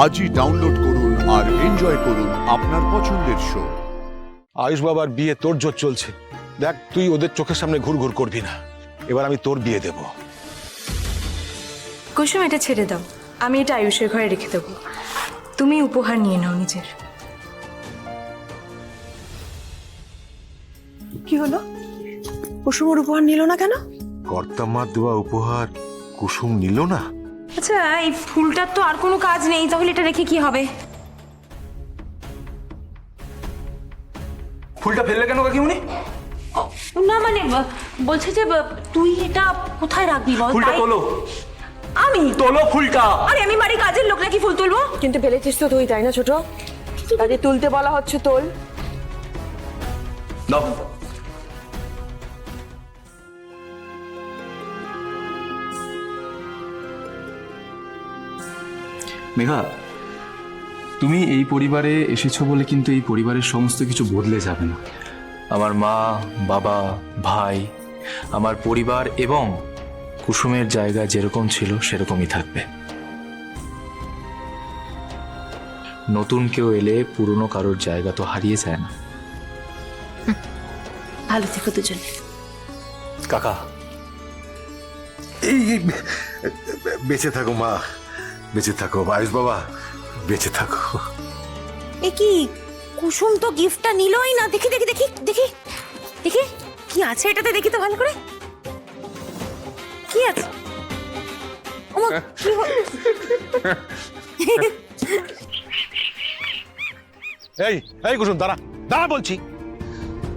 আজই ডাউনলোড করুন আর এনজয় করুন আপনার পছন্দের শো। আয়ুষ বাবার বিয়ে তোড়জোড় চলছে। দেখ, তুই ওদের চোখের সামনে ঘুরঘুর করবি না। এবার আমি তোর বিয়ে দেব। কুসুম, এটা ছেড়ে দাও। আমি এটা আয়ুষের ঘরে রেখে দেবো। তুমি উপহার নিয়ে নাও নিজের। কি হলো? কুসুমের উপহার নিল না কেন? কর্তামার দেওয়া উপহার কুসুম নিল না? আচ্ছা, এই ফুলটার তো আর কোনো কাজ নেই, তাহলে এটা রেখে কি হবে? ফুলটা ফেললে কেন কাকিমুনি? না মানে বলছে যে তুই এটা কোথায় রাখবি বল। ফুলটা তোলো। আমি তোলো ফুলটা। আরে আমি বাড়ির কাজের লোক নাকি ফুল তুলবো? কিন্তু ফেলেছিস তো তুই, তাই না ছোট? কাজে তুলতে বলা হচ্ছে, তোল। দাও। মেঘা, তুমি এই পরিবারে এসেছো বলে কিন্তু এই পরিবারের সমস্ত কিছু বদলে যাবে না। আমার মা, বাবা, ভাই, আমার পরিবার এবং কুসুমের জায়গা যেরকম ছিল সেরকমই থাকবে। নতুন কেউ এলে পুরনো কারোর জায়গা তো হারিয়ে যায় না। ভালো থেকো দুজনে। কাকা, এই বেঁচে থাকো মা, বেঁচে থাকো আয়ুষ বাবা, বেঁচে থাকো। এ কি, কুসুম তো গিফটটা নিলই না। দেখি দেখি দেখি দেখি দেখি কি আছে এটাতে, দেখি তো ভালো করে কি আছে। ওমা, কি এই কুসুম, দাঁড়া দাঁড়া বলছি।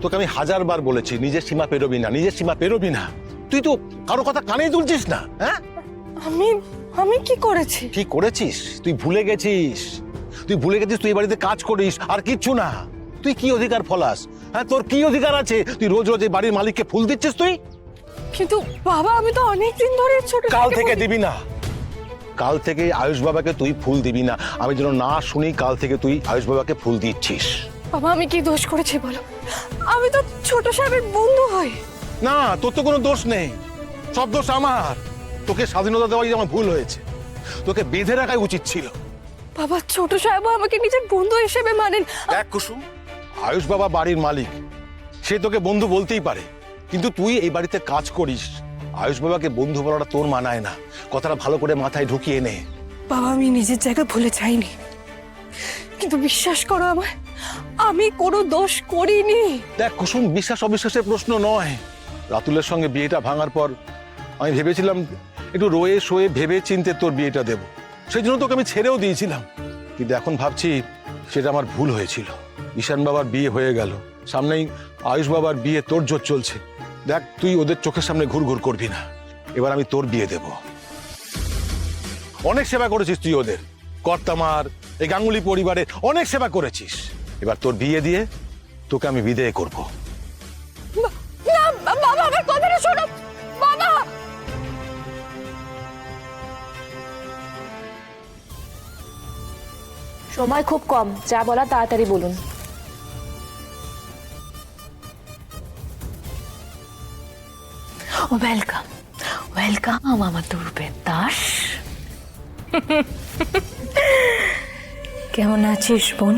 তোকে আমি 1000বার বলেছি নিজের সীমা পেরোবি না, নিজের সীমা পেরোবি না। তুই তো কারো কথা কানেই তুলছিস না। হ্যাঁ, আমি কি করেছি? কি করেছিস? তুই ভুলে গেছিস। তুই এই বাড়িতে কাজ করিস আর কিচ্ছু না। তুই কি অধিকার ফলাস? হ্যাঁ, তোর কি অধিকার আছে? তুই রোজ রোজ এই বাড়ির মালিককে ফুল দিচ্ছিস তুই? কিন্তু বাবা, আমি তো অনেকদিন ধরে ছোট কাল থেকে দিবি না। কাল থেকে আয়ুষ বাবাকে তুই ফুল দিবি না। আমি যেন না শুনি কাল থেকে তুই আয়ুষ বাবাকে ফুল দিচ্ছিস। বাবা, আমি কি দোষ করেছি বলো? আমি তো ছোট সাহেবের বন্ধু হই। না, তোর তো কোনো দোষ নেই, সব দোষ আমার। তোকে স্বাধীনতা দেওয়াই আমার ভুল হয়েছে। তোকে বেঁধে রাখাই উচিত ছিল। বাবা, ছোট সাহেব আমাকে নিজের বন্ধু হিসেবে মানেন। দেখ কুসুম, আয়ুষ বাবা বাড়ির মালিক, সে তোকে বন্ধু বলতেই পারে, কিন্তু তুই এই বাড়িতে কাজ করিস। আয়ুষ বাবাকে বন্ধু বলাটা তোর মানায় না। কথাটা ভালো করে মাথায় ঢুকিয়ে নে। বাবা, আমি নিজের জায়গা ভুলে যাইনি, কিন্তু বিশ্বাস করো আমায়, আমি কোনো দোষ করিনি। দেখ কুসুম, বিশ্বাস অবিশ্বাসের প্রশ্ন নয়। রাতুলের সঙ্গে বিয়েটা ভাঙার পর আমি ভেবেছিলাম একটু রয়ে শোয়ে ভেবে চিনতে তোর বিয়েটা দেব। সেই জন্য তোকে আমি ছেড়েও দিয়েছিলাম। কিন্তু এখন ভাবছি সেটা আমার ভুল হয়েছিল। ঈশান বাবার বিয়ে হয়ে গেল, সামনেই আয়ুষ বাবার বিয়ে তোড়জোড় চলছে। দেখ, তুই ওদের চোখের সামনে ঘুরঘুর করবি না। এবার আমি তোর বিয়ে দেব। অনেক সেবা করেছিস তুই ওদের, কর্তামার, এই গাঙ্গুলি পরিবারে অনেক সেবা করেছিস। এবার তোর বিয়ে দিয়ে তোকে আমি বিদায় করব। না বাবা, আমার কথাটা শোনো বাবা। সময় খুব কম, যা বলা তাড়াতাড়ি বলুন। ওয়েলকাম ওয়েলকাম আমার দুর্বের দাস। কেমন আছিস বোন?